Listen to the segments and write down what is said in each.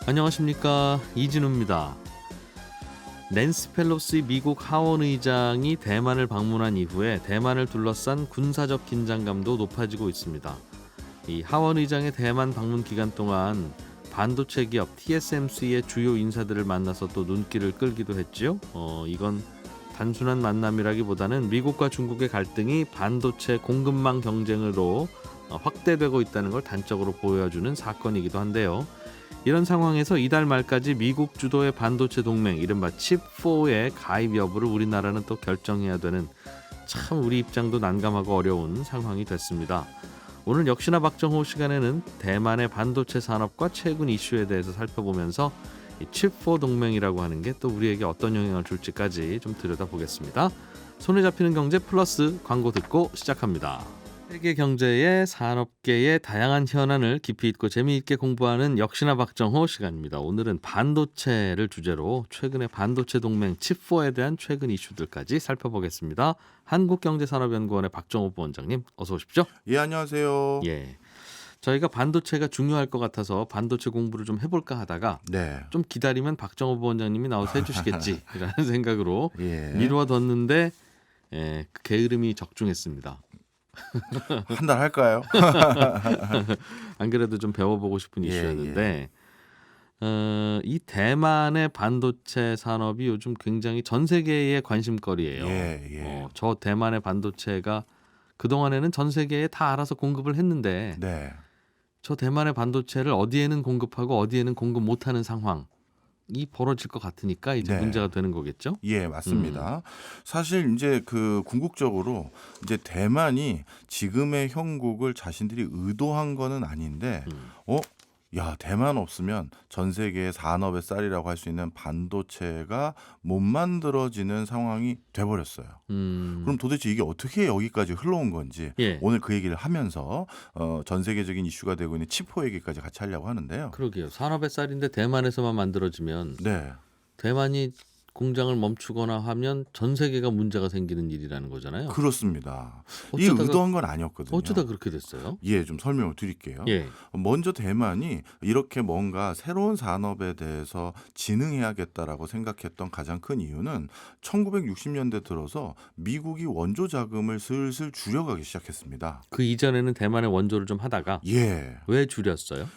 안녕하십니까, 이진우입니다. 낸시 펠로시 미국 하원 의장이 대만을 방문한 이후에 대만을 둘러싼 군사적 긴장감도 높아지고 있습니다. 이 하원 의장의 대만 방문 기간 동안 반도체 기업 TSMC의 주요 인사들을 만나서 또 눈길을 끌기도 했지요. 이건 단순한 만남이라기보다는 미국과 중국의 갈등이 반도체 공급망 경쟁으로 확대되고 있다는 걸 단적으로 보여주는 사건이기도 한데요. 이런 상황에서 이달 말까지 미국 주도의 반도체 동맹 이른바 칩4의 가입 여부를 우리나라는 또 결정해야 되는, 참 우리 입장도 난감하고 어려운 상황이 됐습니다. 오늘 역시나 박정호 시간에는 대만의 반도체 산업과 최근 이슈에 대해서 살펴보면서 이 칩4 동맹이라고 하는 게 또 우리에게 어떤 영향을 줄지까지 좀 들여다보겠습니다. 손에 잡히는 경제 플러스 광고 듣고 시작합니다. 세계 경제의 산업계의 다양한 현안을 깊이 있고 재미있게 공부하는 역시나 박정호 시간입니다. 오늘은 반도체를 주제로 최근의 반도체 동맹 칩4에 대한 최근 이슈들까지 살펴보겠습니다. 한국경제산업연구원의 박정호 부원장님, 어서 오십시오. 예, 안녕하세요. 예, 저희가 반도체가 중요할 것 같아서 반도체 공부를 좀 해볼까 하다가 네. 좀 기다리면 박정호 부원장님이 나와서 해주시겠지라는 생각으로 예. 미루어뒀는데 그 게으름이 적중했습니다. 한 달 할까요? 안 그래도 좀 배워보고 싶은 예, 이슈였는데 이 대만의 반도체 산업이 요즘 굉장히 전 세계의 관심거리예요. 예. 저 대만의 반도체가 그동안에는 전 세계에 다 알아서 공급을 했는데 네. 저 대만의 반도체를 어디에는 공급하고 어디에는 공급 못하는 상황이 벌어질 것 같으니까 이제 네. 문제가 되는 거겠죠? 예, 맞습니다. 사실 이제 그 궁극적으로 이제 대만이 지금의 형국을 자신들이 의도한 거는 아닌데, 야, 대만 없으면 전 세계의 산업의 쌀이라고 할 수 있는 반도체가 못 만들어지는 상황이 돼버렸어요. 그럼 도대체 이게 어떻게 여기까지 흘러온 건지 예, 오늘 그 얘기를 하면서 전 세계적인 이슈가 되고 있는 칩포 얘기까지 같이 하려고 하는데요. 그러게요. 산업의 쌀인데 대만에서만 만들어지면 네, 대만이 공장을 멈추거나 하면 전 세계가 문제가 생기는 일이라는 거잖아요. 그렇습니다. 이 어쩌다가 의도한 건 아니었거든요. 어쩌다 그렇게 됐어요? 예, 좀 설명을 드릴게요. 예. 먼저 대만이 이렇게 뭔가 새로운 산업에 대해서 진흥해야겠다라고 생각했던 가장 큰 이유는 1960년대 들어서 미국이 원조 자금을 슬슬 줄여가기 시작했습니다. 그 이전에는 대만의 원조를 좀 하다가 예. 왜 줄였어요?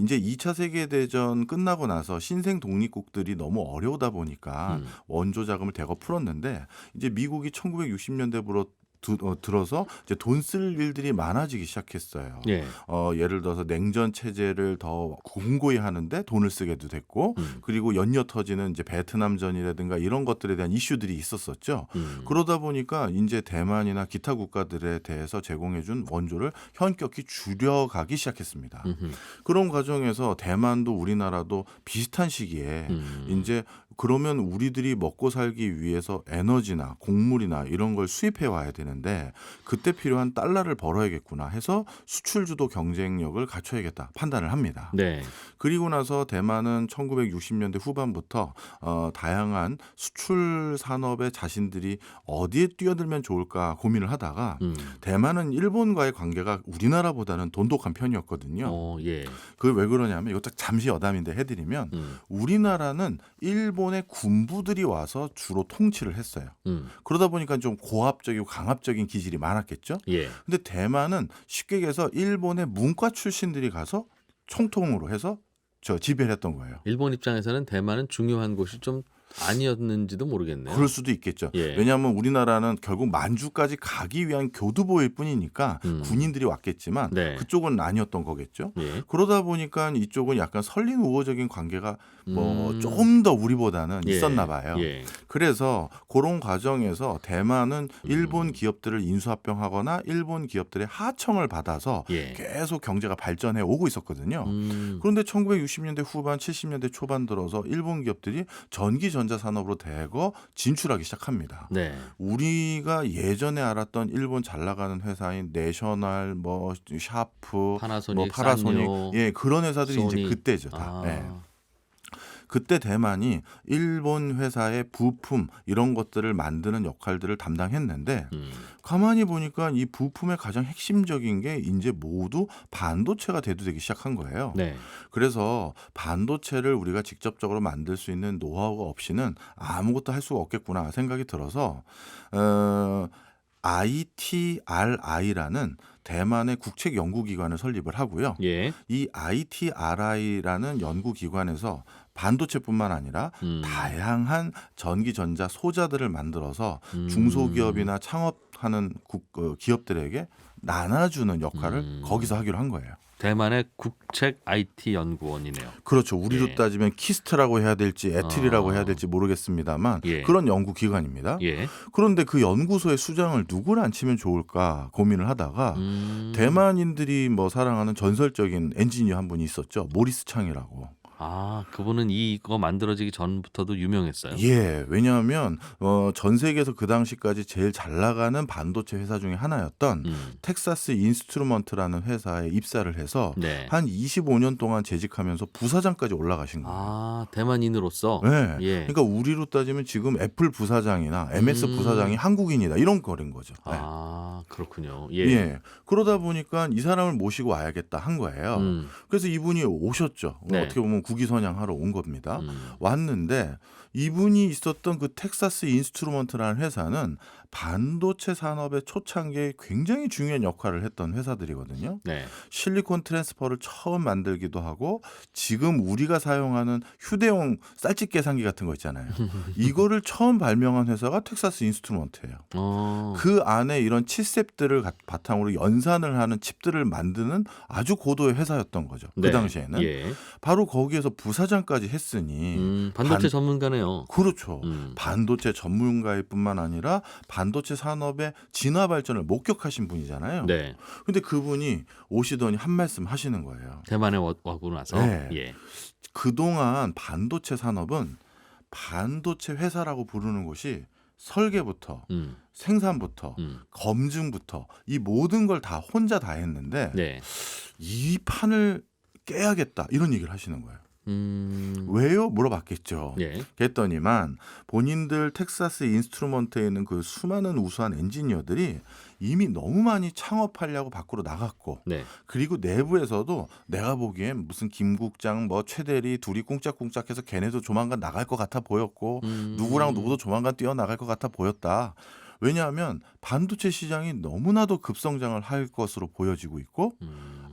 이제 2차 세계대전 끝나고 나서 신생 독립국들이 너무 어려우다 보니까 원조 자금을 대거 풀었는데 이제 미국이 1960년대부터 들어서 이제 돈 쓸 일들이 많아지기 시작했어요. 예. 예를 들어서 냉전 체제를 더 공고히 하는데 돈을 쓰게도 됐고, 그리고 연이어 터지는 이제 베트남전이라든가 이런 것들에 대한 이슈들이 있었었죠. 그러다 보니까 이제 대만이나 기타 국가들에 대해서 제공해준 원조를 현격히 줄여가기 시작했습니다. 그런 과정에서 대만도 우리나라도 비슷한 시기에 이제 그러면 우리들이 먹고 살기 위해서 에너지나 곡물이나 이런 걸 수입해 와야 되는데 그때 필요한 달러를 벌어야겠구나 해서 수출주도 경쟁력을 갖춰야겠다 판단을 합니다. 네. 그리고 나서 대만은 1960년대 후반부터 다양한 수출 산업에 자신들이 어디에 뛰어들면 좋을까 고민을 하다가 대만은 일본과의 관계가 우리나라보다는 돈독한 편이었거든요. 예. 그게 왜 그러냐면 이것도 잠시 여담인데 해드리면 우리나라는 일본의 군부들이 와서 주로 통치를 했어요. 그러다 보니까 좀 고압적이고 강압적인 기질이 많았겠죠. 예. 근데 대만은 쉽게 얘기해서 일본의 문과 출신들이 가서 총통으로 해서 지배를 했던 거예요. 일본 입장에서는 대만은 중요한 곳이 좀 아니었는지도 모르겠네요. 그럴 수도 있겠죠. 예. 왜냐하면 우리나라는 결국 만주까지 가기 위한 교두보일 뿐이니까 군인들이 왔겠지만 네. 그쪽은 아니었던 거겠죠. 예. 그러다 보니까 이쪽은 약간 설린 우호적인 관계가 조금 더 우리보다는 예. 있었나 봐요. 예. 그래서 그런 과정에서 대만은 일본 기업들을 인수합병하거나 일본 기업들의 하청을 받아서 예. 계속 경제가 발전해 오고 있었거든요. 그런데 1960년대 후반 70년대 초반 들어서 일본 기업들이 전기전자 산업으로 대거 진출하기 시작합니다. 네. 우리가 예전에 알았던 일본 잘 나가는 회사인 내셔널, 샤프, 파나소닉, 파라소닉, 산요, 예, 그런 회사들이 소니. 이제 그때죠. 다. 아. 예. 그때 대만이 일본 회사의 부품 이런 것들을 만드는 역할들을 담당했는데 가만히 보니까 이 부품의 가장 핵심적인 게 이제 모두 반도체가 대두되기 시작한 거예요. 네. 그래서 반도체를 우리가 직접적으로 만들 수 있는 노하우가 없이는 아무것도 할 수가 없겠구나 생각이 들어서 ITRI라는 대만의 국책 연구기관을 설립을 하고요. 예. 이 ITRI라는 연구기관에서 반도체뿐만 아니라 다양한 전기 전자 소자들을 만들어서 중소기업이나 창업하는 기업들에게 나눠주는 역할을 거기서 하기로 한 거예요. 대만의 국책 IT 연구원이네요. 그렇죠. 우리로 예. 따지면 키스트라고 해야 될지 에틸이라고 해야 될지 모르겠습니다만 예. 그런 연구기관입니다. 예. 그런데 그 연구소의 수장을 누구를 앉히면 좋을까 고민을 하다가 대만인들이 뭐 사랑하는 전설적인 엔지니어 한 분이 있었죠. 모리스 창이라고. 아, 그분은 이거 만들어지기 전부터도 유명했어요. 예, 왜냐하면 전 세계에서 그 당시까지 제일 잘 나가는 반도체 회사 중에 하나였던 텍사스 인스트루먼트라는 회사에 입사를 해서 네. 한 25년 동안 재직하면서 부사장까지 올라가신 거예요. 아, 대만인으로서. 네. 예. 그러니까 우리로 따지면 지금 애플 부사장이나 MS 부사장이 한국인이다 이런 거린 거죠. 네. 아, 그렇군요. 예. 예. 그러다 보니까 이 사람을 모시고 와야겠다 한 거예요. 그래서 이분이 오셨죠. 네. 어떻게 보면 국위선양하러 온 겁니다. 왔는데 이분이 있었던 그 텍사스 인스트루먼트라는 회사는 반도체 산업의 초창기에 굉장히 중요한 역할을 했던 회사들이거든요. 네. 실리콘 트랜스퍼를 처음 만들기도 하고 지금 우리가 사용하는 휴대용 쌀집 계산기 같은 거 있잖아요. 이거를 처음 발명한 회사가 텍사스 인스트루먼트예요. 그 안에 이런 칩셋들을 바탕으로 연산을 하는 칩들을 만드는 아주 고도의 회사였던 거죠. 네. 그 당시에는. 예. 바로 거기에서 부사장까지 했으니 반도체 전문가네요. 그렇죠. 반도체 전문가일 뿐만 아니라 반도체 산업의 진화 발전을 목격하신 분이잖아요. 네. 근데 그분이 오시더니 한 말씀 하시는 거예요. 대만에 와고 나서. 네. 예. 그동안 반도체 산업은 반도체 회사라고 부르는 곳이 설계부터 생산부터 검증부터 이 모든 걸 다 혼자 다 했는데 네. 이 판을 깨야겠다 이런 얘기를 하시는 거예요. 왜요? 물어봤겠죠. 예. 그랬더니만 본인들 텍사스 인스트루먼트에 있는 그 수많은 우수한 엔지니어들이 이미 너무 많이 창업하려고 밖으로 나갔고 네. 그리고 내부에서도 내가 보기엔 무슨 김 국장 뭐 최대리 둘이 꿍짝꿍짝해서 걔네도 조만간 나갈 것 같아 보였고 누구랑 누구도 조만간 뛰어나갈 것 같아 보였다. 왜냐하면 반도체 시장이 너무나도 급성장을 할 것으로 보여지고 있고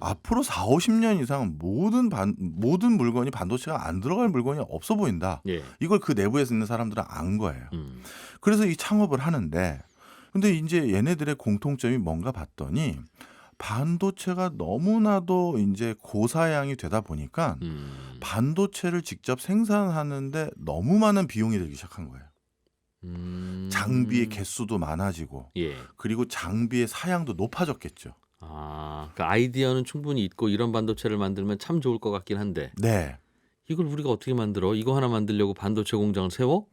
앞으로 4, 50년 이상 모든 물건이 반도체가 안 들어갈 물건이 없어 보인다. 예. 이걸 그 내부에서 있는 사람들은 안 거예요. 그래서 이 창업을 하는데 근데 이제 얘네들의 공통점이 뭔가 봤더니 반도체가 너무나도 이제 고사양이 되다 보니까 반도체를 직접 생산하는데 너무 많은 비용이 들기 시작한 거예요. 장비의 개수도 많아지고 예. 그리고 장비의 사양도 높아졌겠죠. 아, 그 아이디어는 충분히 있고 이런 반도체를 만들면 참 좋을 것 같긴 한데 네. 이걸 우리가 어떻게 만들어? 이거 하나 만들려고 반도체 공장을 세워?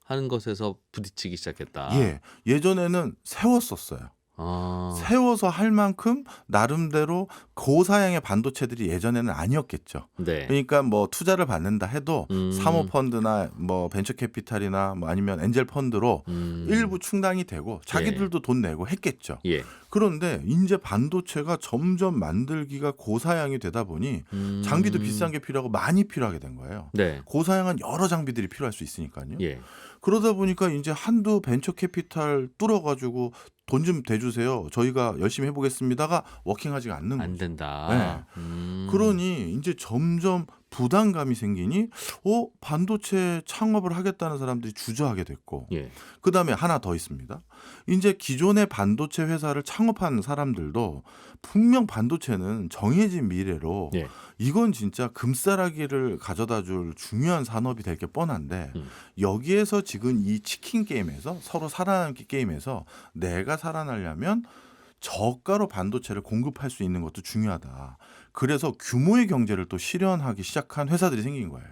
하는 것에서 부딪히기 시작했다. 예. 예전에는 세웠었어요. 아, 세워서 할 만큼 나름대로 고사양의 반도체들이 예전에는 아니었겠죠. 네. 그러니까 뭐 투자를 받는다 해도 사모펀드나 뭐 벤처캐피탈이나 뭐 아니면 엔젤 펀드로 일부 충당이 되고 자기들도 돈 내고 했겠죠. 예. 그런데 이제 반도체가 점점 만들기가 고사양이 되다 보니 장비도 비싼 게 필요하고 많이 필요하게 된 거예요. 네. 고사양은 여러 장비들이 필요할 수 있으니까요. 예. 그러다 보니까 이제 한두 벤처 캐피탈 뚫어가지고 돈 좀 대주세요. 저희가 열심히 해보겠습니다가 워킹하지가 않는 안 거죠. 된다. 그러니 이제 점점 부담감이 생기니 반도체 창업을 하겠다는 사람들이 주저하게 됐고 예. 그다음에 하나 더 있습니다. 이제 기존의 반도체 회사를 창업한 사람들도 분명 반도체는 정해진 미래로 예. 이건 진짜 금싸라기를 가져다 줄 중요한 산업이 될 게 뻔한데 여기에서 지금 이 치킨 게임에서 서로 살아남기 게임에서 내가 살아나려면 저가로 반도체를 공급할 수 있는 것도 중요하다. 그래서 규모의 경제를 또 실현하기 시작한 회사들이 생긴 거예요.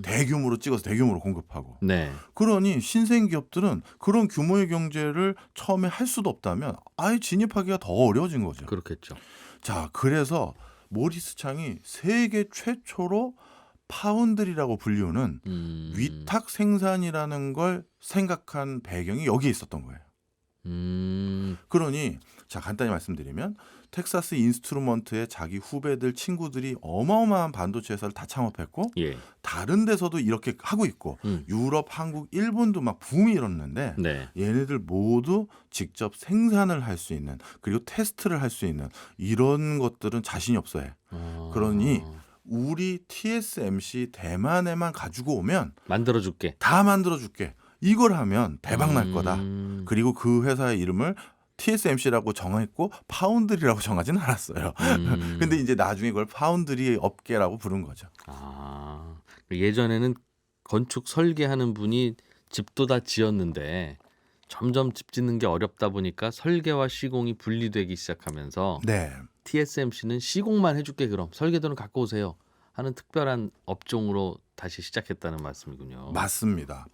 대규모로 찍어서 대규모로 공급하고. 네. 그러니 신생 기업들은 그런 규모의 경제를 처음에 할 수도 없다면 아예 진입하기가 더 어려워진 거죠. 그렇겠죠. 자, 그래서 모리스 창이 세계 최초로 파운드리라고 불리우는 음. 위탁 생산이라는 걸 생각한 배경이 여기에 있었던 거예요. 그러니 자 간단히 말씀드리면 텍사스 인스트루먼트의 자기 후배들 친구들이 어마어마한 반도체 회사를 다 창업했고 예. 다른 데서도 이렇게 하고 있고 유럽, 한국, 일본도 막 붐이 일었는데 네. 얘네들 모두 직접 생산을 할 수 있는 그리고 테스트를 할 수 있는 이런 것들은 자신이 없어요. 그러니 우리 TSMC 대만에만 가지고 오면 만들어줄게. 다 만들어줄게. 이걸 하면 대박 날 거다. 그리고 그 회사의 이름을 TSMC라고 정했고 파운드리라고 정하지는 않았어요. 근데 이제 나중에 그걸 파운드리 업계라고 부른 거죠. 아, 예전에는 건축 설계하는 분이 집도 다 지었는데 점점 집 짓는 게 어렵다 보니까 설계와 시공이 분리되기 시작하면서 네. TSMC는 시공만 해줄게 그럼 설계도는 갖고 오세요 하는 특별한 업종으로 다시 시작했다는 말씀이군요. 맞습니다.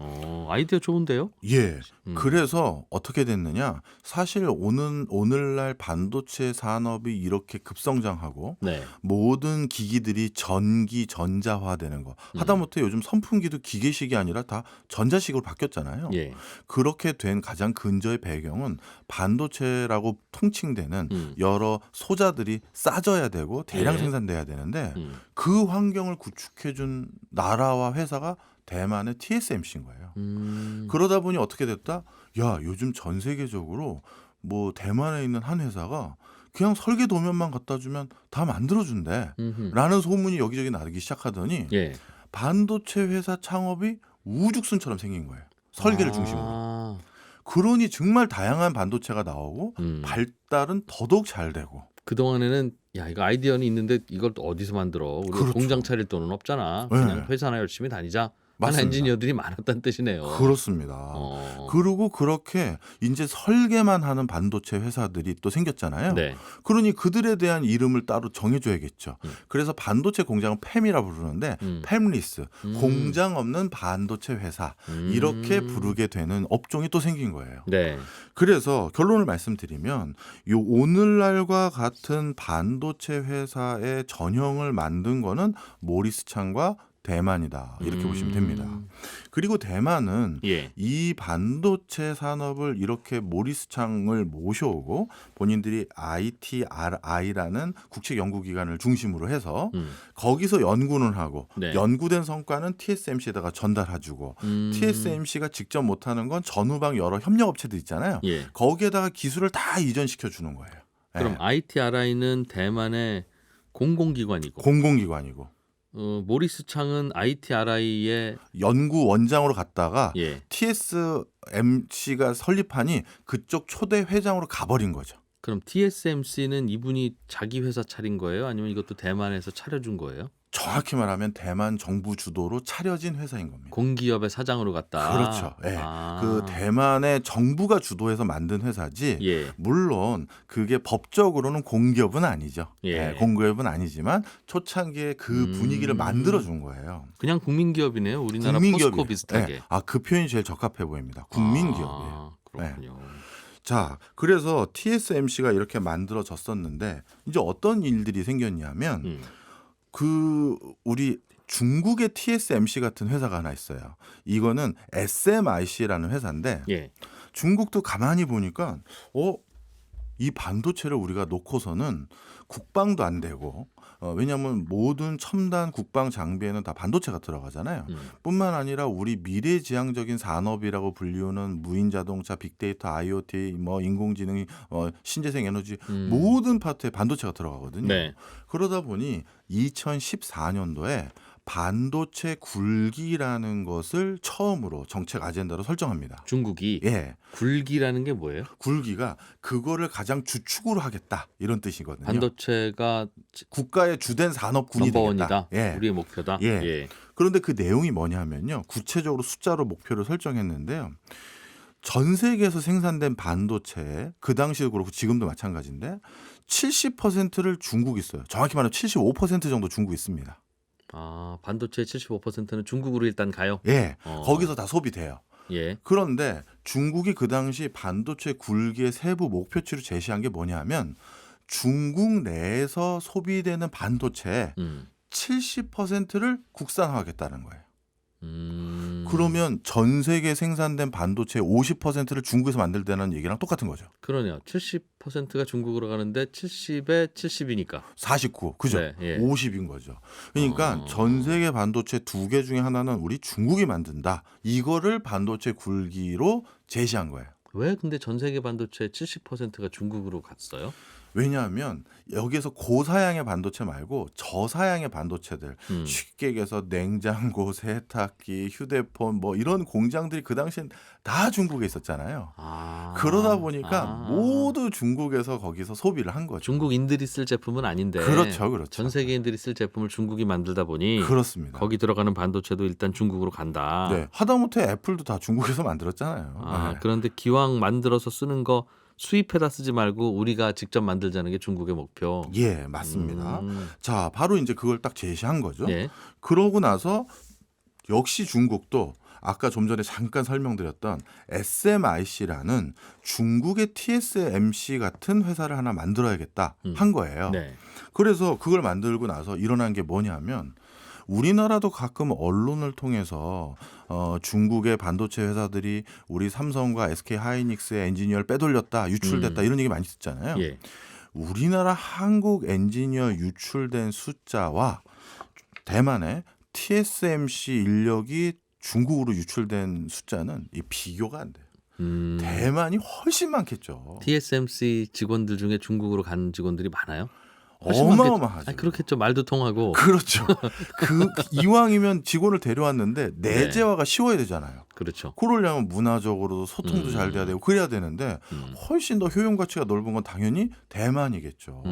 아이디어 좋은데요? 예. 그래서 어떻게 됐느냐? 사실 오늘날 반도체 산업이 이렇게 급성장하고 네. 모든 기기들이 전기 전자화되는 거. 하다못해 요즘 선풍기도 기계식이 아니라 다 전자식으로 바뀌었잖아요. 예. 그렇게 된 가장 근저의 배경은 반도체라고 통칭되는 여러 소자들이 싸져야 되고 대량 예. 생산돼야 되는데 그 환경을 구축해준 나라와 회사가 대만의 TSMC인 거예요. 그러다 보니 어떻게 됐다? 야, 요즘 전 세계적으로 뭐 대만에 있는 한 회사가 그냥 설계 도면만 갖다 주면 다 만들어준대. 라는 소문이 여기저기 나기 시작하더니 예. 반도체 회사 창업이 우죽순처럼 생긴 거예요. 설계를 중심으로. 아. 그러니 정말 다양한 반도체가 나오고 발달은 더더욱 잘 되고. 그동안에는 야 이거 아이디어는 있는데 이걸 또 어디서 만들어? 우리 그렇죠. 공장 차릴 돈은 없잖아. 그냥 네. 회사나 열심히 다니자. 하는 맞습니다. 엔지니어들이 많았다는 뜻이네요. 그렇습니다. 그리고 그렇게 이제 설계만 하는 반도체 회사들이 또 생겼잖아요. 네. 그러니 그들에 대한 이름을 따로 정해줘야겠죠. 그래서 반도체 공장은 팹이라고 부르는데 팹리스, 공장 없는 반도체 회사 이렇게 부르게 되는 업종이 또 생긴 거예요. 네. 그래서 결론을 말씀드리면 요 오늘날과 같은 반도체 회사의 전형을 만든 거는 모리스 창과 대만이다. 이렇게 보시면 됩니다. 그리고 대만은 예. 이 반도체 산업을 이렇게 모리스 창을 모셔오고 본인들이 ITRI라는 국책 연구기관을 중심으로 해서 거기서 연구는 하고 네. 연구된 성과는 TSMC에다가 전달해주고 TSMC가 직접 못하는 건 전후방 여러 협력업체들 있잖아요. 예. 거기에다가 기술을 다 이전시켜 주는 거예요. 그럼 예. ITRI는 대만의 공공기관이고 공공기관이고 모리스 창은 ITRI의 연구 원장으로 갔다가 예. TSMC가 설립하니 그쪽 초대 회장으로 가버린 거죠. 그럼 TSMC는 이분이 자기 회사 차린 거예요? 아니면 이것도 대만에서 차려준 거예요? 정확히 말하면 대만 정부 주도로 차려진 회사인 겁니다. 공기업의 사장으로 갔다. 그렇죠. 예. 아. 그 대만의 정부가 주도해서 만든 회사지. 예. 물론 그게 법적으로는 공기업은 아니죠. 예. 공기업은 아니지만 초창기에 그 분위기를 만들어 준 거예요. 그냥 국민기업이네요. 우리나라 포스코 비슷하게. 예. 그 표현이 제일 적합해 보입니다. 국민기업이에요. 그렇군요. 자, 그래서 TSMC가 이렇게 만들어졌었는데 이제 어떤 일들이 생겼냐면 그 우리 중국의 TSMC 같은 회사가 하나 있어요. 이거는 SMIC라는 회사인데 예. 중국도 가만히 보니까 이 반도체를 우리가 놓고서는 국방도 안 되고 왜냐하면 모든 첨단 국방 장비에는 다 반도체가 들어가잖아요. 뿐만 아니라 우리 미래지향적인 산업이라고 불리우는 무인 자동차, 빅데이터, IoT, 뭐 인공지능, 신재생 에너지 모든 파트에 반도체가 들어가거든요. 네. 그러다 보니 2014년도에 반도체 굴기라는 것을 처음으로 정책 아젠다로 설정합니다. 중국이 예. 굴기라는 게 뭐예요? 굴기가 그거를 가장 주축으로 하겠다 이런 뜻이거든요. 반도체가 국가의 주된 산업군이 넘버원이다. 되겠다. 예. 우리의 목표다. 예. 예. 그런데 그 내용이 뭐냐면요. 구체적으로 숫자로 목표를 설정했는데요. 전 세계에서 생산된 반도체 그 당시도 그렇고 지금도 마찬가지인데 70%를 중국이 써요. 정확히 말하면 75% 정도 중국이 있습니다. 아, 반도체의 75%는 중국으로 일단 가요. 예. 거기서 다 소비돼요. 예. 그런데 중국이 그 당시 반도체 굴기의 세부 목표치로 제시한 게 뭐냐면 중국 내에서 소비되는 반도체 70%를 국산화하겠다는 거예요. 그러면 전 세계 생산된 반도체 50%를 중국에서 만들다는 얘기랑 똑같은 거죠. 그러네요. 70%가 중국으로 가는데 70에 70이니까. 49, 그죠? 네, 예. 50인 거죠. 그러니까 전 세계 반도체 2개 중에 하나는 우리 중국이 만든다. 이거를 반도체 굴기로 제시한 거예요. 왜 근데 전 세계 반도체 70%가 중국으로 갔어요? 왜냐하면 여기에서 고사양의 반도체 말고 저사양의 반도체들 쉽게 얘기해서 냉장고, 세탁기, 휴대폰 뭐 이런 공장들이 그 당시엔 다 중국에 있었잖아요. 그러다 보니까 모두 중국에서 거기서 소비를 한 거죠. 중국인들이 쓸 제품은 아닌데 그렇죠, 그렇죠. 전 세계인들이 쓸 제품을 중국이 만들다 보니 그렇습니다. 거기 들어가는 반도체도 일단 중국으로 간다. 네, 하다못해 애플도 다 중국에서 만들었잖아요. 네. 그런데 기왕 만들어서 쓰는 거 수입해다 쓰지 말고 우리가 직접 만들자는 게 중국의 목표. 예, 맞습니다. 자, 바로 이제 그걸 딱 제시한 거죠. 예. 그러고 나서 역시 중국도 아까 좀 전에 잠깐 설명드렸던 SMIC라는 중국의 TSMC 같은 회사를 하나 만들어야겠다 한 거예요. 네. 그래서 그걸 만들고 나서 일어난 게 뭐냐면 우리나라도 가끔 언론을 통해서 중국의 반도체 회사들이 우리 삼성과 SK 하이닉스의 엔지니어를 빼돌렸다, 유출됐다 이런 얘기 많이 듣잖아요. 예. 우리나라 한국 엔지니어 유출된 숫자와 대만의 TSMC 인력이 중국으로 유출된 숫자는 이 비교가 안 돼요. 대만이 훨씬 많겠죠. TSMC 직원들 중에 중국으로 간 직원들이 많아요? 훨씬 많겠죠. 어마어마하죠. 그렇겠죠. 말도 통하고. 그렇죠. 이왕이면 직원을 데려왔는데 내재화가 쉬워야 되잖아요. 그렇죠. 그러려면 문화적으로도 소통도 잘 돼야 되고 그래야 되는데 훨씬 더 효용 가치가 넓은 건 당연히 대만이겠죠.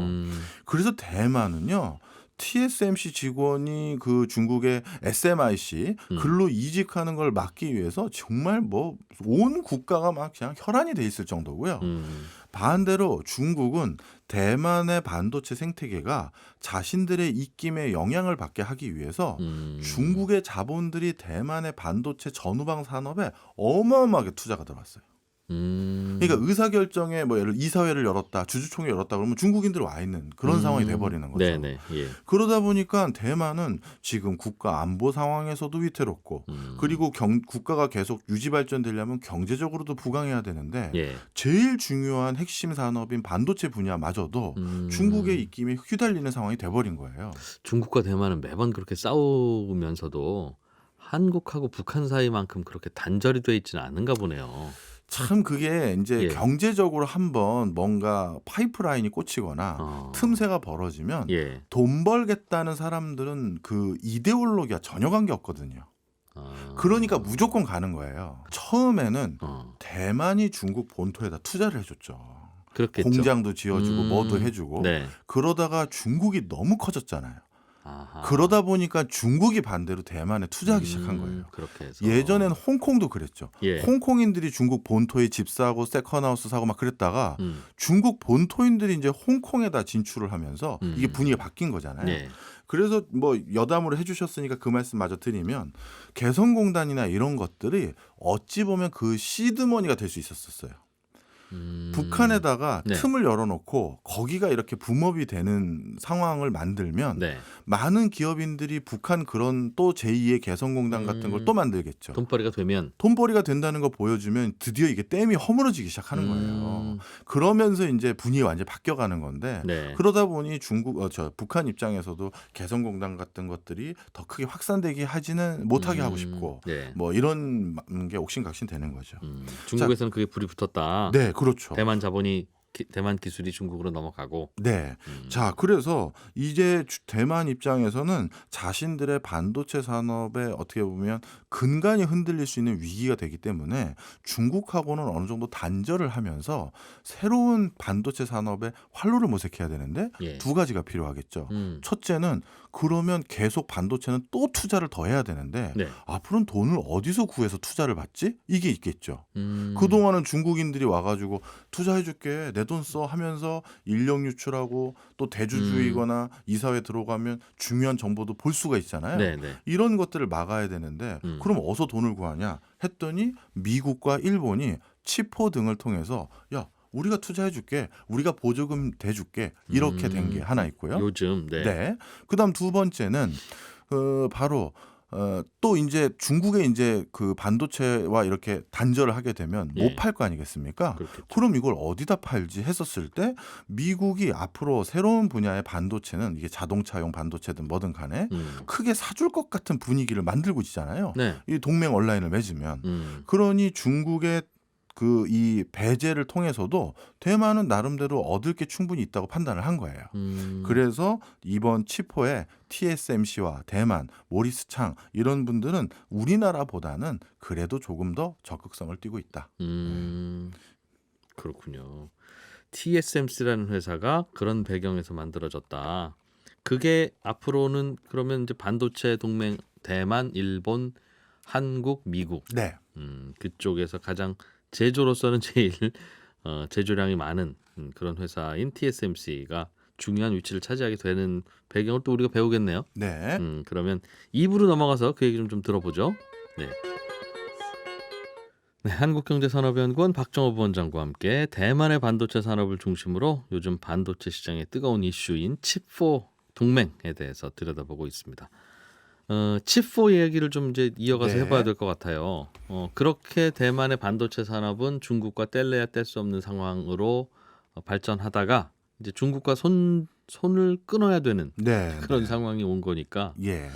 그래서 대만은요. TSMC 직원이 그 중국의 SMIC 글로 이직하는 걸 막기 위해서 정말 뭐 온 국가가 막 그냥 혈안이 돼 있을 정도고요. 반대로 중국은 대만의 반도체 생태계가 자신들의 입김에 영향을 받게 하기 위해서 중국의 자본들이 대만의 반도체 전후방 산업에 어마어마하게 투자가 들어왔어요. 그러니까 의사결정에 뭐 예를 이사회를 열었다, 주주총회 열었다 그러면 중국인들이 와 있는 그런 상황이 돼버리는 거죠. 네네. 예. 그러다 보니까 대만은 지금 국가 안보 상황에서도 위태롭고 그리고 국가가 계속 유지 발전되려면 경제적으로도 부강해야 되는데 예. 제일 중요한 핵심 산업인 반도체 분야마저도 중국의 입김에 휘달리는 상황이 돼버린 거예요. 중국과 대만은 매번 그렇게 싸우면서도 한국하고 북한 사이만큼 그렇게 단절이 돼 있지는 않은가 보네요. 참 그게 이제 예. 경제적으로 한번 뭔가 파이프라인이 꽂히거나 틈새가 벌어지면 예. 돈 벌겠다는 사람들은 그 이데올로기와 전혀 관계없거든요. 그러니까 무조건 가는 거예요. 처음에는 대만이 중국 본토에다 투자를 해줬죠. 그렇겠죠. 공장도 지어주고 뭐도 해주고 네. 그러다가 중국이 너무 커졌잖아요. 아하. 그러다 보니까 중국이 반대로 대만에 투자하기 시작한 거예요. 그렇게 해서. 예전엔 홍콩도 그랬죠. 예. 홍콩인들이 중국 본토에 집 사고 세컨하우스 사고 막 그랬다가 중국 본토인들이 이제 홍콩에다 진출을 하면서 이게 분위기가 바뀐 거잖아요. 네. 그래서 뭐 여담으로 해주셨으니까 그 말씀 마저 드리면 개성공단이나 이런 것들이 어찌 보면 그 시드머니가 될 수 있었어요. 북한에다가 네. 틈을 열어놓고 거기가 이렇게 붐업이 되는 상황을 만들면 네. 많은 기업인들이 북한 그런 또 제2의 개성공단 같은 걸 또 만들겠죠. 돈벌이가 되면 돈벌이가 된다는 거 보여주면 드디어 이게 댐이 허물어지기 시작하는 거예요. 그러면서 이제 분위기가 완전히 바뀌어가는 건데 네. 그러다 보니 북한 입장에서도 개성공단 같은 것들이 더 크게 확산되게 하지는 못하게 하고 싶고 네. 뭐 이런 게 옥신각신 되는 거죠. 중국에서는 그게 불이 붙었다. 네, 그렇죠. 대만 자본이 대만 기술이 중국으로 넘어가고. 네. 자, 그래서 이제 대만 입장에서는 자신들의 반도체 산업에 어떻게 보면 근간이 흔들릴 수 있는 위기가 되기 때문에 중국하고는 어느 정도 단절을 하면서 새로운 반도체 산업에 활로를 모색해야 되는데 예. 두 가지가 필요하겠죠. 첫째는 그러면 계속 반도체는 또 투자를 더 해야 되는데 네. 앞으로는 돈을 어디서 구해서 투자를 받지? 이게 있겠죠. 그동안은 중국인들이 와가지고 투자해줄게 내 돈 써 하면서 인력 유출하고 또 대주주이거나 이사회 들어가면 중요한 정보도 볼 수가 있잖아요. 네, 네. 이런 것들을 막아야 되는데 그럼 어디서 돈을 구하냐 했더니 미국과 일본이 치포 등을 통해서 야 우리가 투자해줄게, 우리가 보조금 대줄게 이렇게 된 게 하나 있고요. 요즘 네. 네. 그다음 두 번째는 바로 또 이제 중국에 이제 그 반도체와 이렇게 단절을 하게 되면 예. 못 팔 거 아니겠습니까? 그렇겠죠. 그럼 이걸 어디다 팔지 했었을 때 미국이 앞으로 새로운 분야의 반도체는 이게 자동차용 반도체든 뭐든 간에 크게 사줄 것 같은 분위기를 만들고 있잖아요. 네. 이 동맹 온라인을 맺으면. 그러니 중국의 그 이 배제를 통해서도 대만은 나름대로 얻을 게 충분히 있다고 판단을 한 거예요. 그래서 이번 치포에 TSMC와 대만, 모리스창 이런 분들은 우리나라보다는 그래도 조금 더 적극성을 띠고 있다. 그렇군요. TSMC라는 회사가 그런 배경에서 만들어졌다. 그게 앞으로는 그러면 이제 반도체 동맹 대만, 일본, 한국, 미국 네. 그쪽에서 가장 제조로서는 제일 제조량이 많은 그런 회사인 TSMC가 중요한 위치를 차지하게 되는 배경을 또 우리가 배우겠네요. 네. 그러면 2부로 넘어가서 그 얘기 좀 들어보죠. 네. 네, 한국경제산업연구원 박정호 부원장과 함께 대만의 반도체 산업을 중심으로 요즘 반도체 시장의 뜨거운 이슈인 칩4 동맹에 대해서 들여다보고 있습니다. 칩4 얘기를 좀 이제 이어가서 네. 해봐야 될 것 같아요. 그렇게 대만의 반도체 산업은 중국과 뗄래야 뗄 수 없는 상황으로 발전하다가 이제 중국과 손을 끊어야 되는 네. 그런 네. 상황이 온 거니까 예.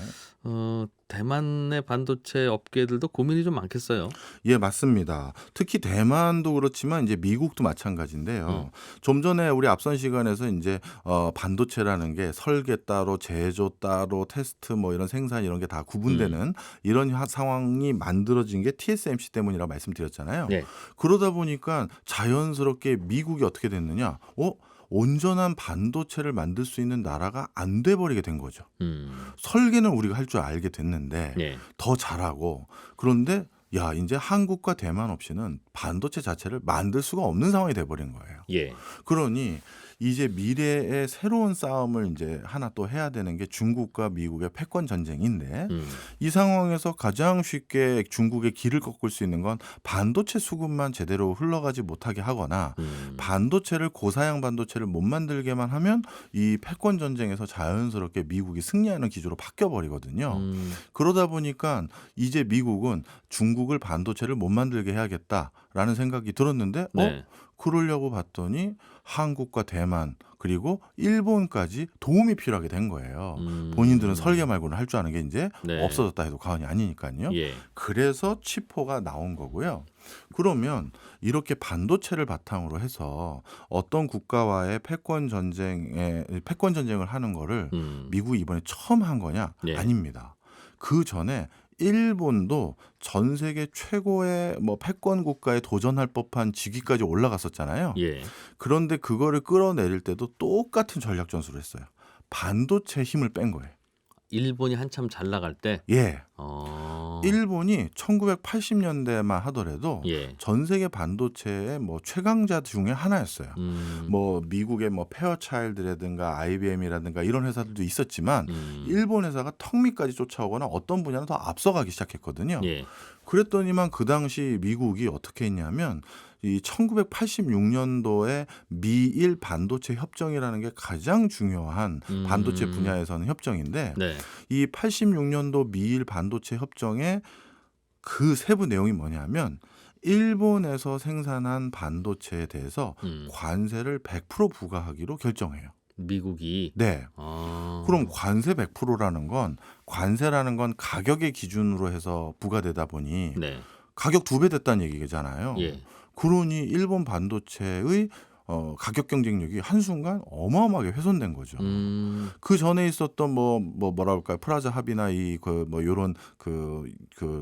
대만의 반도체 업계들도 고민이 좀 많겠어요. 예, 맞습니다. 특히 대만도 그렇지만 이제 미국도 마찬가지인데요. 좀 전에 우리 앞선 시간에서 이제 반도체라는 게 설계 따로, 제조 따로, 테스트 뭐 이런 생산 이런 게 다 구분되는 이런 상황이 만들어진 게 TSMC 때문이라고 말씀드렸잖아요. 네. 그러다 보니까 자연스럽게 미국이 어떻게 됐느냐? 온전한 반도체를 만들 수 있는 나라가 안 돼 버리게 된 거죠. 설계는 우리가 할 줄 알게 됐는데 네. 더 잘하고, 그런데 야, 이제 한국과 대만 없이는 반도체 자체를 만들 수가 없는 상황이 돼 버린 거예요. 예. 그러니 이제 미래의 새로운 싸움을 이제 하나 또 해야 되는 게 중국과 미국의 패권 전쟁인데, 이 상황에서 가장 쉽게 중국의 길을 꺾을 수 있는 건 반도체 수급만 제대로 흘러가지 못하게 하거나 반도체를 고사양 반도체를 못 만들게만 하면 이 패권 전쟁에서 자연스럽게 미국이 승리하는 기조로 바뀌어 버리거든요. 그러다 보니까 이제 미국은 중국을 반도체를 못 만들게 해야겠다라는 생각이 들었는데 네. 그러려고 봤더니 한국과 대만 그리고 일본까지 도움이 필요하게 된 거예요. 본인들은 설계 말고는 할 줄 아는 게 이제 네. 없어졌다 해도 과언이 아니니까요. 예. 그래서 치포가 나온 거고요. 그러면 이렇게 반도체를 바탕으로 해서 어떤 국가와의 패권 전쟁을 하는 거를 미국이 이번에 처음 한 거냐? 예. 아닙니다. 그 전에 일본도 전 세계 최고의 뭐 패권 국가에 도전할 법한 직위까지 올라갔었잖아요. 예. 그런데 그거를 끌어내릴 때도 똑같은 전략 전술을 했어요. 반도체 힘을 뺀 거예요. 일본이 한참 잘 나갈 때. 예. 일본이 1980년대만 하더라도 예. 전 세계 반도체의 뭐 최강자 중에 하나였어요. 뭐 미국의 뭐 페어차일드라든가 IBM이라든가 이런 회사들도 있었지만 일본 회사가 턱 밑까지 쫓아오거나 어떤 분야는 더 앞서가기 시작했거든요. 예. 그랬더니만 그 당시 미국이 어떻게 했냐면 이 1986년도에 미일 반도체 협정이라는 게 가장 중요한 반도체 분야에서는 협정인데, 네. 이 86년도 미일 반도체 협정의 그 세부 내용이 뭐냐면 일본에서 생산한 반도체에 대해서 관세를 100% 부과하기로 결정해요. 미국이. 네. 그럼 관세 100%라는 건, 관세라는 건 가격의 기준으로 해서 부과되다 보니 네. 가격 2배 됐다는 얘기잖아요. 예. 그러니 일본 반도체의 가격 경쟁력이 한순간 어마어마하게 훼손된 거죠. 그 전에 있었던 뭐라 할까요? 프라자 합의나 뭐 요런 그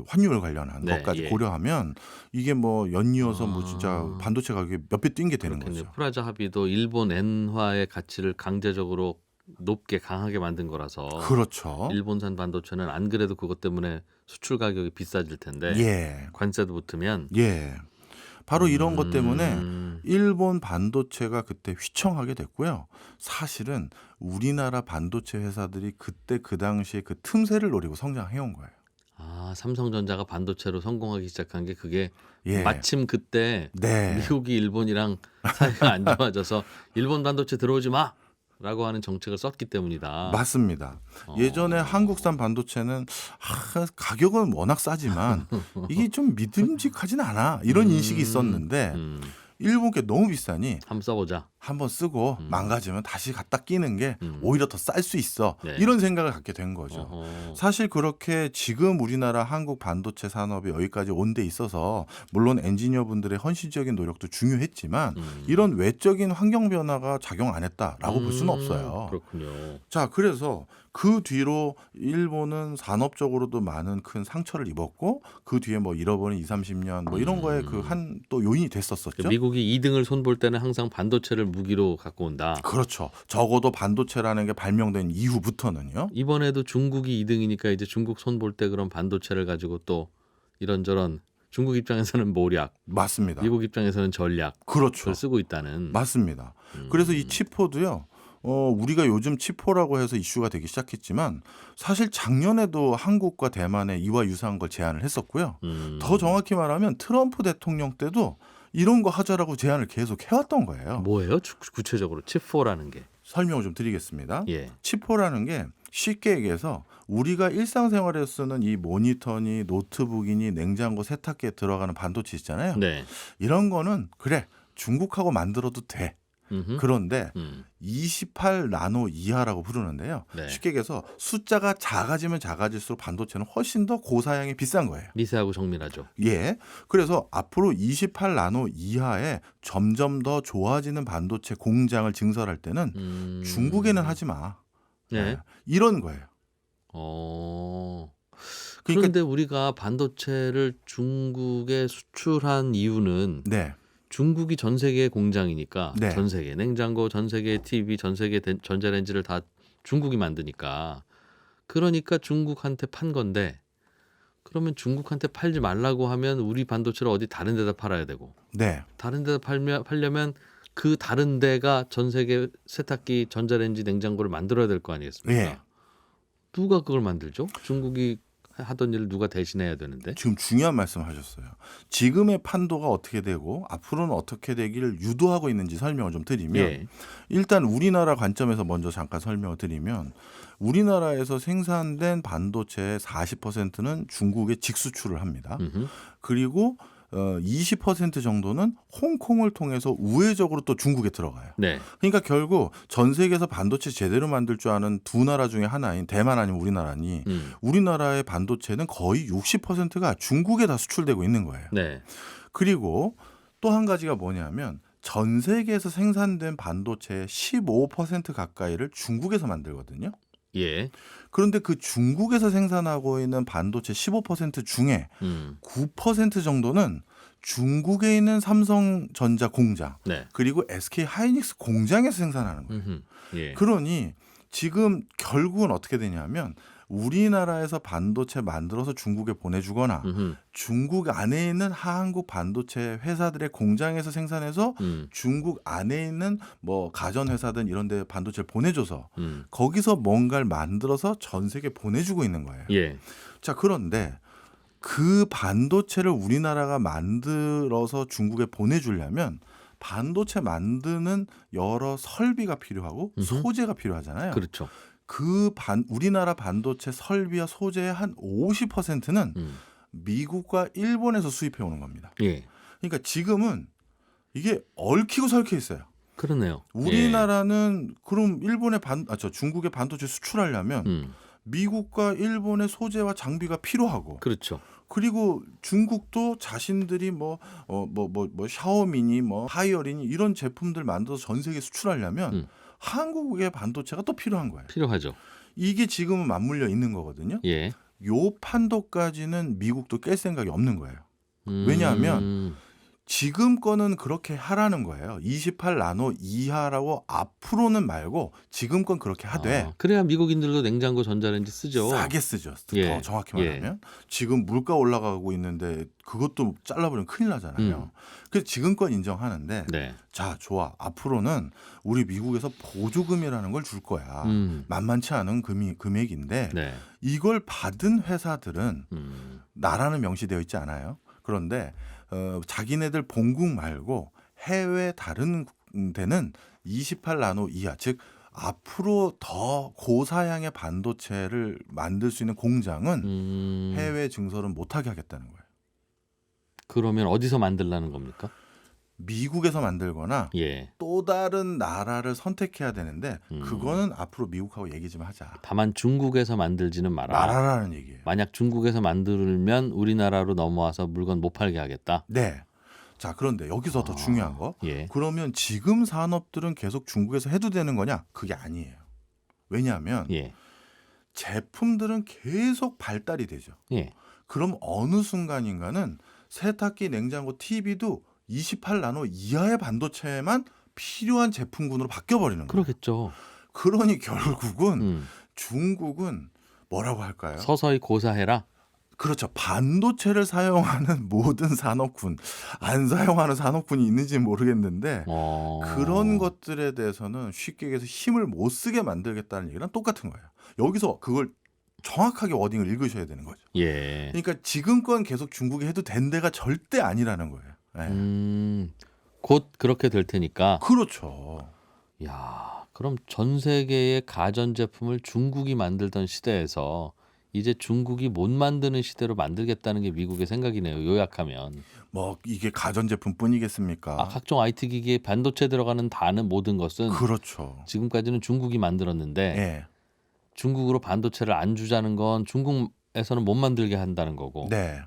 환율 관련한 네, 것까지 예. 고려하면 이게 뭐 연이어서 뭐 진짜 반도체 가격이 몇 배 뛴 게 되는 그렇겠네요. 거죠. 프라자 합의도 일본 엔화의 가치를 강제적으로 높게 강하게 만든 거라서 그렇죠. 일본산 반도체는 안 그래도 그것 때문에 수출 가격이 비싸질 텐데 예. 관세도 붙으면 예. 바로 이런 것 때문에 일본 반도체가 그때 휘청하게 됐고요. 사실은 우리나라 반도체 회사들이 그때 그 당시에 그 틈새를 노리고 성장해온 거예요. 삼성전자가 반도체로 성공하기 시작한 게 그게 예. 마침 그때 네. 미국이 일본이랑 사이가 안 좋아져서 일본 반도체 들어오지 마라고 하는 정책을 썼기 때문이다. 맞습니다. 어. 예전에 한국산 반도체는 가격은 워낙 싸지만 이게 좀 믿음직하진 않아 이런 인식이 있었는데 일본 게 너무 비싸니 한번 써보자. 한번 쓰고 망가지면 다시 갖다 끼는 게 오히려 더 쌀 수 있어. 네. 이런 생각을 갖게 된 거죠. 어허. 사실 그렇게 지금 우리나라 한국 반도체 산업이 여기까지 온 데 있어서 물론 엔지니어분들의 헌신적인 노력도 중요했지만 이런 외적인 환경 변화가 작용 안 했다라고 볼 수는 없어요. 그렇군요. 자, 그래서 그 뒤로 일본은 산업적으로도 많은 큰 상처를 입었고 그 뒤에 뭐 잃어버린 20-30년 뭐 이런 거에 그 한 또 요인이 됐었었죠. 미국이 2등을 손볼 때는 항상 반도체를 무기로 갖고 온다. 그렇죠. 적어도 반도체라는 게 발명된 이후부터는요. 이번에도 중국이 2등이니까 이제 중국 손볼 때 그런 반도체를 가지고 또 이런저런 중국 입장에서는 모략, 맞습니다. 미국 입장에서는 전략, 그렇죠. 그걸 쓰고 있다는. 맞습니다. 그래서 이 치포도요. 우리가 요즘 치포라고 해서 이슈가 되기 시작했지만 사실 작년에도 한국과 대만에 이와 유사한 걸 제안을 했었고요. 더 정확히 말하면 트럼프 대통령 때도 이런 거 하자라고 제안을 계속 해왔던 거예요. 뭐예요? 구체적으로 칩4라는 게. 설명을 좀 드리겠습니다. 예. 치포라는 게 쉽게 얘기해서 우리가 일상생활에 쓰는 이 모니터니 노트북이니 냉장고 세탁기에 들어가는 반도체 있잖아요. 네. 이런 거는 그래 중국하고 만들어도 돼. 그런데 28나노 이하라고 부르는데요. 네. 쉽게 얘기해서 숫자가 작아지면 작아질수록 반도체는 훨씬 더 고사양이 비싼 거예요. 미세하고 정밀하죠. 예. 그래서 앞으로 28나노 이하에 점점 더 좋아지는 반도체 공장을 증설할 때는 중국에는 하지 마. 네. 이런 거예요. 그러니까 그런데 우리가 반도체를 중국에 수출한 이유는 네. 중국이 전 세계 공장이니까 네. 전 세계 냉장고, 전 세계 TV, 전 세계 전자레인지를 다 중국이 만드니까 그러니까 중국한테 판 건데 그러면 중국한테 팔지 말라고 하면 우리 반도체를 어디 다른 데다 팔아야 되고 네. 다른 데다 팔려면 그 다른 데가 전 세계 세탁기, 전자레인지, 냉장고를 만들어야 될 거 아니겠습니까? 예. 누가 그걸 만들죠? 중국이 하던 일을 누가 대신해야 되는데? 지금 중요한 말씀 하셨어요. 지금의 판도가 어떻게 되고 앞으로는 어떻게 되기를 유도하고 있는지 설명을 좀 드리면 예. 일단 우리나라 관점에서 먼저 잠깐 설명을 드리면 우리나라에서 생산된 반도체의 40%는 중국에 직수출을 합니다. 그리고 20% 정도는 홍콩을 통해서 우회적으로 또 중국에 들어가요. 네. 그러니까 결국 전 세계에서 반도체 제대로 만들 줄 아는 두 나라 중에 하나인 대만 아니면 우리나라니 우리나라의 반도체는 거의 60%가 중국에 다 수출되고 있는 거예요. 네. 그리고 또 한 가지가 뭐냐면 전 세계에서 생산된 반도체의 15% 가까이를 중국에서 만들거든요. 예. 그런데 그 중국에서 생산하고 있는 반도체 15% 중에 9% 정도는 중국에 있는 삼성전자 공장 네. 그리고 SK 하이닉스 공장에서 생산하는 거예요. 예. 그러니 지금 결국은 어떻게 되냐면 우리나라에서 반도체 만들어서 중국에 보내주거나 중국 안에 있는 한국 반도체 회사들의 공장에서 생산해서 중국 안에 있는 뭐 가전 회사든 이런 데 반도체를 보내줘서 거기서 뭔가를 만들어서 전 세계에 보내주고 있는 거예요. 예. 자, 그런데 그 반도체를 우리나라가 만들어서 중국에 보내주려면 반도체 만드는 여러 설비가 필요하고 소재가 필요하잖아요. 그렇죠. 우리나라 반도체 설비와 소재의 한 50%는 미국과 일본에서 수입해 오는 겁니다. 예. 그러니까 지금은 이게 얽히고 설켜 있어요. 그러네요. 우리나라는 그럼 중국에 반도체 수출하려면 미국과 일본의 소재와 장비가 필요하고 그렇죠. 그리고 중국도 자신들이 샤오미니 하이어리니 이런 제품들 만들어서 전 세계에 수출하려면 한국의 반도체가 또 필요한 거예요. 필요하죠. 이게 지금은 맞물려 있는 거거든요. 예. 요 판도까지는 미국도 깰 생각이 없는 거예요. 왜냐하면 지금 거는 그렇게 하라는 거예요. 28나노 이하라고 앞으로는 말고 지금 건 그렇게 하되 그래야 미국인들도 냉장고, 전자레인지 쓰죠. 싸게 쓰죠. 예. 더 정확히 말하면 지금 물가 올라가고 있는데 그것도 잘라버리면 큰일 나잖아요. 그래서 지금 건 인정하는데 네. 자, 좋아. 앞으로는 우리 미국에서 보조금이라는 걸 줄 거야. 만만치 않은 금액인데 네. 이걸 받은 회사들은 나라는 명시되어 있지 않아요. 그런데 자기네들 본국 말고 해외 다른 데는 28나노 이하, 즉 앞으로 더 고사양의 반도체를 만들 수 있는 공장은 해외 증설은 못하게 하겠다는 거예요. 그러면 어디서 만들라는 겁니까? 미국에서 만들거나 예. 또 다른 나라를 선택해야 되는데 그거는 앞으로 미국하고 얘기 좀 하자. 다만 중국에서 만들지는 마라. 나라라는 얘기예요. 만약 중국에서 만들면 우리나라로 넘어와서 물건 못 팔게 하겠다. 네. 자, 그런데 여기서 더 중요한 거. 예. 그러면 지금 산업들은 계속 중국에서 해도 되는 거냐? 그게 아니에요. 왜냐하면 예. 제품들은 계속 발달이 되죠. 예. 그럼 어느 순간인가는 세탁기, 냉장고, TV도 28나노 이하의 반도체만 필요한 제품군으로 바뀌어버리는 거예요. 그러겠죠. 그러니 결국은 중국은 뭐라고 할까요? 서서히 고사해라. 그렇죠. 반도체를 사용하는 모든 산업군, 안 사용하는 산업군이 있는지 모르겠는데 그런 것들에 대해서는 쉽게 얘기해서 힘을 못 쓰게 만들겠다는 얘기랑 똑같은 거예요. 여기서 그걸 정확하게 워딩을 읽으셔야 되는 거죠. 예. 그러니까 지금껏 계속 중국이 해도 된 데가 절대 아니라는 거예요. 네. 곧 그렇게 될 테니까. 그렇죠. 야, 그럼 전 세계의 가전 제품을 중국이 만들던 시대에서 이제 중국이 못 만드는 시대로 만들겠다는 게 미국의 생각이네요. 요약하면. 뭐 이게 가전제품뿐이겠습니까? 각종 IT 기기에 반도체 들어가는 다는 모든 것은 그렇죠. 지금까지는 중국이 만들었는데 네. 중국으로 반도체를 안 주자는 건 중국에서는 못 만들게 한다는 거고. 네.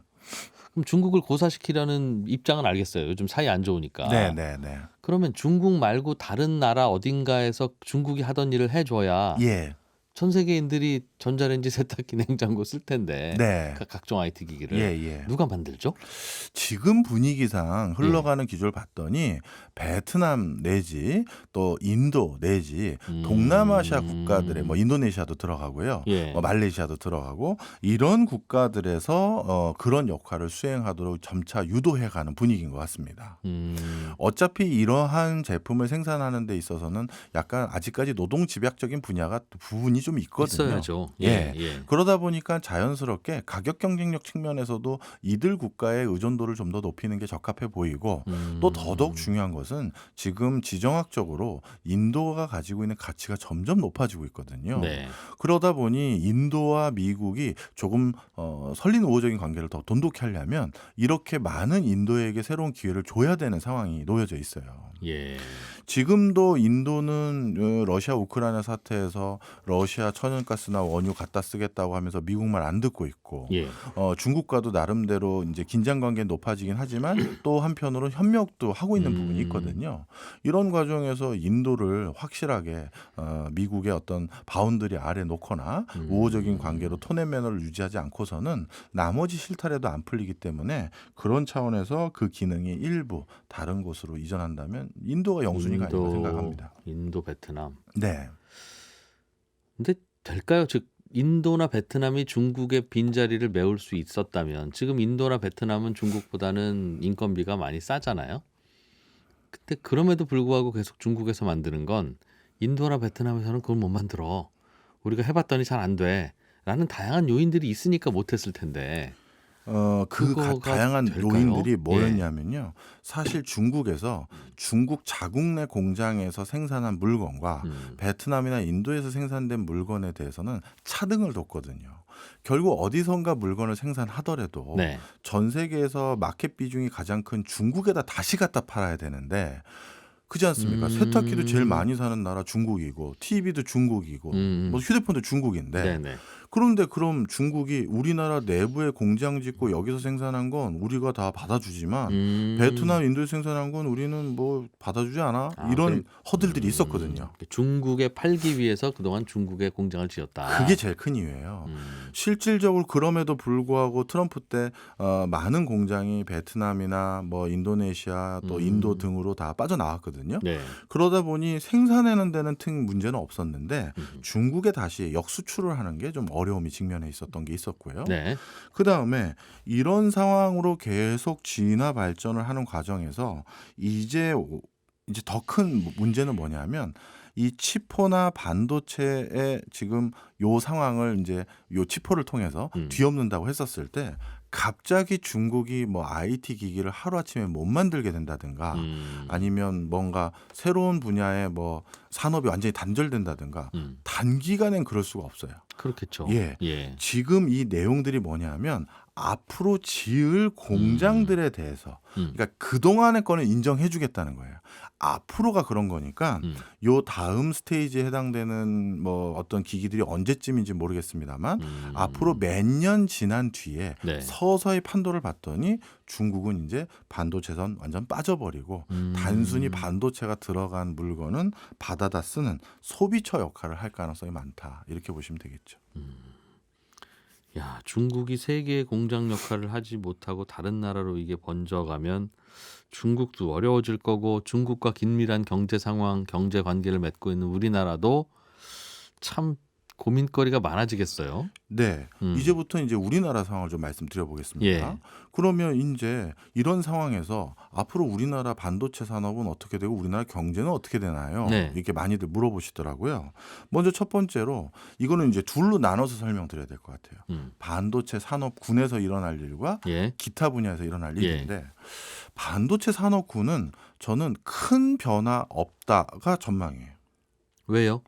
그럼 중국을 고사시키려는 입장은 알겠어요. 요즘 사이 안 좋으니까. 네. 그러면 중국 말고 다른 나라 어딘가에서 중국이 하던 일을 해줘야 예. 전 세계인들이 전자레인지, 세탁기, 냉장고 쓸 텐데 네. 각종 IT 기기를 예. 누가 만들죠? 지금 분위기상 흘러가는 기조를 봤더니 베트남 내지 또 인도 내지 동남아시아 국가들의 뭐 인도네시아도 들어가고요. 예. 말레이시아도 들어가고 이런 국가들에서 그런 역할을 수행하도록 점차 유도해가는 분위기인 것 같습니다. 어차피 이러한 제품을 생산하는 데 있어서는 약간 아직까지 노동 집약적인 분야가 부분이 좀 있거든요. 있어야죠. 예. 그러다 보니까 자연스럽게 가격 경쟁력 측면에서도 이들 국가의 의존도를 좀 더 높이는 게 적합해 보이고 또 더더욱 중요한 것은 지금 지정학적으로 인도가 가지고 있는 가치가 점점 높아지고 있거든요. 네. 그러다 보니 인도와 미국이 조금 설린 우호적인 관계를 더 돈독히 하려면 이렇게 많은 인도에게 새로운 기회를 줘야 되는 상황이 놓여져 있어요. 예. 지금도 인도는 러시아 우크라이나 사태에서 러시아 천연가스나 원유 갖다 쓰겠다고 하면서 미국 말 안 듣고 있고 예. 중국과도 나름대로 이제 긴장 관계는 높아지긴 하지만 또 한편으로 협력도 하고 있는 부분이 있거든요. 이런 과정에서 인도를 확실하게 미국의 어떤 바운더리 아래 놓거나 우호적인 관계로 톤앤 매너를 유지하지 않고서는 나머지 실타래도 안 풀리기 때문에 그런 차원에서 그 기능이 일부 다른 곳으로 이전한다면 인도가 영순위가 아닌가 생각합니다. 인도, 베트남. 네. 근데 될까요? 즉 인도나 베트남이 중국의 빈자리를 메울 수 있었다면 지금 인도나 베트남은 중국보다는 인건비가 많이 싸잖아요. 근데 그럼에도 불구하고 계속 중국에서 만드는 건 인도나 베트남에서는 그걸 못 만들어. 우리가 해봤더니 잘 안 돼. 라는 다양한 요인들이 있으니까 못했을 텐데. 다양한 될까요? 요인들이 뭐였냐면요. 사실 중국에서 중국 자국 내 공장에서 생산한 물건과 베트남이나 인도에서 생산된 물건에 대해서는 차등을 뒀거든요. 결국 어디선가 물건을 생산하더라도 네. 전 세계에서 마켓 비중이 가장 큰 중국에다 다시 갖다 팔아야 되는데 그렇지 않습니까? 세탁기도 제일 많이 사는 나라 중국이고 TV도 중국이고 뭐 휴대폰도 중국인데 네네. 그런데 그럼 중국이 우리나라 내부에 공장 짓고 여기서 생산한 건 우리가 다 받아주지만 베트남, 인도에 생산한 건 우리는 뭐 받아주지 않아? 이런 허들들이 있었거든요. 중국에 팔기 위해서 그동안 중국에 공장을 지었다. 그게 제일 큰 이유예요. 실질적으로 그럼에도 불구하고 트럼프 때 많은 공장이 베트남이나 뭐 인도네시아 또 인도 등으로 다 빠져나왔거든요. 네. 그러다 보니 생산하는 데는 문제는 없었는데 중국에 다시 역수출을 하는 게 좀 어려움이 직면해 있었던 게 있었고요. 네. 그다음에 이런 상황으로 계속 진화 발전을 하는 과정에서 이제 더 큰 문제는 뭐냐면 이 치포나 반도체의 지금 요 상황을 이제 요 치포를 통해서 뒤엎는다고 했었을 때 갑자기 중국이 뭐 IT 기기를 하루아침에 못 만들게 된다든가 아니면 뭔가 새로운 분야의 뭐 산업이 완전히 단절된다든가 단기간엔 그럴 수가 없어요. 그렇겠죠. 예. 예. 지금 이 내용들이 뭐냐면 앞으로 지을 공장들에 대해서 그러니까 그동안의 거는 인정해 주겠다는 거예요. 앞으로가 그런 거니까 요 다음 스테이지에 해당되는 뭐 어떤 기기들이 언제쯤인지 모르겠습니다만 앞으로 몇 년 지난 뒤에 네. 서서히 판도를 봤더니 중국은 이제 반도체선 완전 빠져버리고 단순히 반도체가 들어간 물건은 받아다 쓰는 소비처 역할을 할 가능성이 많다. 이렇게 보시면 되겠죠. 야, 중국이 세계의 공장 역할을 하지 못하고 다른 나라로 이게 번져가면 중국도 어려워질 거고 중국과 긴밀한 경제 상황, 경제 관계를 맺고 있는 우리나라도 참 고민거리가 많아지겠어요. 네. 이제부터 이제 우리나라 상황을 좀 말씀드려 보겠습니다. 예. 그러면 이제 이런 상황에서 앞으로 우리나라 반도체 산업은 어떻게 되고 우리나라 경제는 어떻게 되나요? 네. 이렇게 많이들 물어보시더라고요. 먼저 첫 번째로 이거는 이제 둘로 나눠서 설명드려야 될 것 같아요. 반도체 산업군에서 일어날 일과 예. 기타 분야에서 일어날 일인데 반도체 산업군은 저는 큰 변화 없다가 전망이에요. 왜요?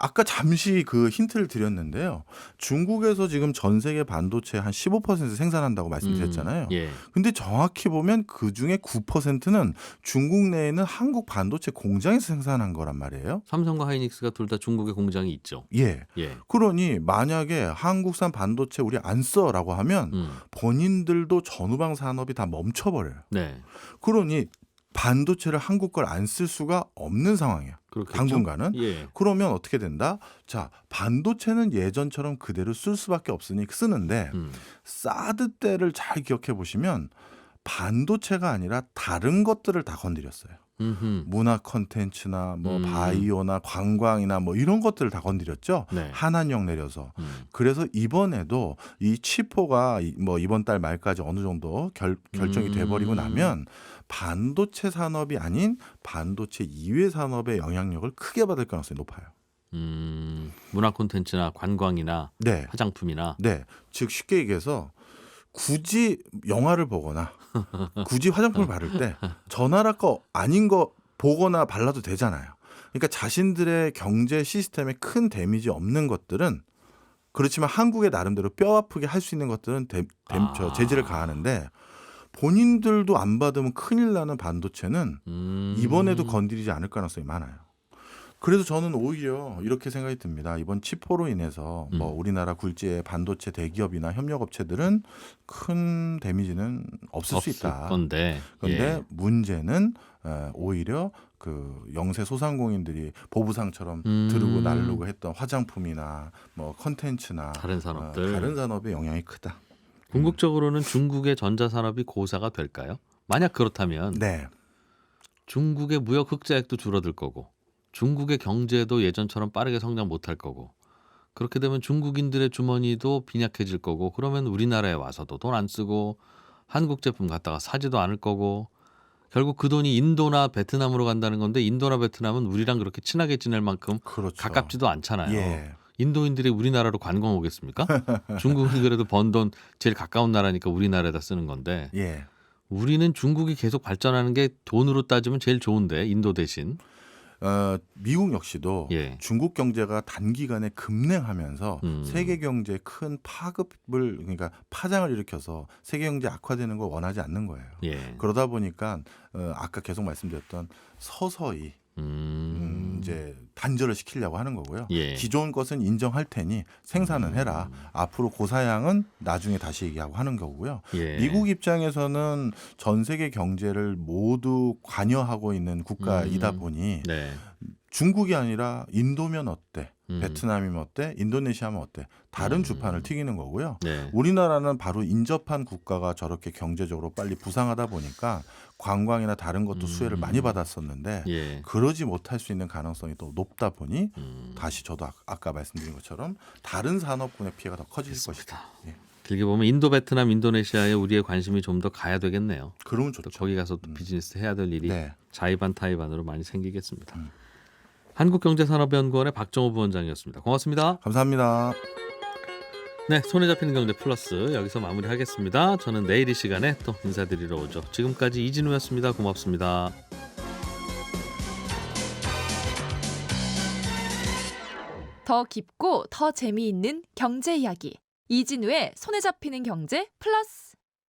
아까 잠시 그 힌트를 드렸는데요. 중국에서 지금 전 세계 반도체 한 15% 생산한다고 말씀드렸잖아요. 예. 근데 정확히 보면 그중에 9%는 중국 내에 있는 한국 반도체 공장에서 생산한 거란 말이에요. 삼성과 하이닉스가 둘 다 중국에 공장이 있죠. 예. 예. 그러니 만약에 한국산 반도체 우리 안 써라고 하면 본인들도 전후방 산업이 다 멈춰버려요. 네. 그러니 반도체를 한국 걸 안 쓸 수가 없는 상황이야. 그렇겠죠. 당분간은. 예. 그러면 어떻게 된다? 자, 반도체는 예전처럼 그대로 쓸 수밖에 없으니 쓰는데 사드 때를 잘 기억해 보시면 반도체가 아니라 다른 것들을 다 건드렸어요. 문화 콘텐츠나 뭐 바이오나 관광이나 뭐 이런 것들을 다 건드렸죠. 네. 한한령 내려서. 그래서 이번에도 이 치포가 뭐 이번 달 말까지 어느 정도 결정이 돼버리고 나면 반도체 산업이 아닌 반도체 이외 산업의 영향력을 크게 받을 가능성이 높아요. 문화 콘텐츠나 관광이나 네. 화장품이나 네. 즉 쉽게 얘기해서 굳이 영화를 보거나 굳이 화장품을 바를 때 저 나라 거 아닌 거 보거나 발라도 되잖아요. 그러니까 자신들의 경제 시스템에 큰 데미지 없는 것들은 그렇지만 한국의 나름대로 뼈 아프게 할 수 있는 것들은 제재를 가하는데 본인들도 안 받으면 큰일 나는 반도체는 이번에도 건드리지 않을 가능성이 많아요. 그래서 저는 오히려 이렇게 생각이 듭니다. 이번 치포로 인해서 뭐 우리나라 굴지의 반도체 대기업이나 협력업체들은 큰 데미지는 없을 수 있다. 건데. 그런데 예. 문제는 오히려 그 영세 소상공인들이 보부상처럼 들고 날르고 했던 화장품이나 뭐 컨텐츠나 다른 산업들. 다른 산업의 영향이 크다. 궁극적으로는 중국의 전자산업이 고사가 될까요? 만약 그렇다면 네. 중국의 무역 흑자액도 줄어들 거고 중국의 경제도 예전처럼 빠르게 성장 못할 거고 그렇게 되면 중국인들의 주머니도 빈약해질 거고 그러면 우리나라에 와서도 돈 안 쓰고 한국 제품 갖다가 사지도 않을 거고 결국 그 돈이 인도나 베트남으로 간다는 건데 인도나 베트남은 우리랑 그렇게 친하게 지낼 만큼 그렇죠. 가깝지도 않잖아요. 예. 인도인들이 우리나라로 관광 오겠습니까? 중국은 그래도 번 돈 제일 가까운 나라니까 우리나라에다 쓰는 건데 예. 우리는 중국이 계속 발전하는 게 돈으로 따지면 제일 좋은데 인도 대신. 미국 역시도 예. 중국 경제가 단기간에 급냉하면서 세계 경제에 큰 파급을 그러니까 파장을 일으켜서 세계 경제 악화되는 걸 원하지 않는 거예요. 예. 그러다 보니까 아까 계속 말씀드렸던 서서히 이제 단절을 시키려고 하는 거고요. 예. 기존 것은 인정할 테니 생산은 해라. 앞으로 고사양은 나중에 다시 얘기하고 하는 거고요. 예. 미국 입장에서는 전 세계 경제를 모두 관여하고 있는 국가이다 보니 네. 중국이 아니라 인도면 어때? 베트남이면 어때? 인도네시아면 어때? 다른 주판을 튀기는 거고요. 네. 우리나라는 바로 인접한 국가가 저렇게 경제적으로 빨리 부상하다 보니까 관광이나 다른 것도 수혜를 많이 받았었는데 예. 그러지 못할 수 있는 가능성이 또 높다 보니 다시 저도 아까 말씀드린 것처럼 다른 산업군의 피해가 더 커질 것이다. 예. 길게 보면 인도, 베트남, 인도네시아에 우리의 관심이 좀 더 가야 되겠네요. 그러면 또 좋죠. 거기 가서 또 비즈니스 해야 될 일이 네. 자의반 타의반으로 많이 생기겠습니다. 한국경제산업연구원의 박정호 부원장이었습니다. 고맙습니다. 감사합니다. 네, 손에 잡히는 경제 플러스 여기서 마무리하겠습니다. 저는 내일 이 시간에 또 인사드리러 오죠. 지금까지 이진우였습니다. 고맙습니다. 더 깊고 더 재미있는 경제 이야기. 이진우의 손에 잡히는 경제 플러스.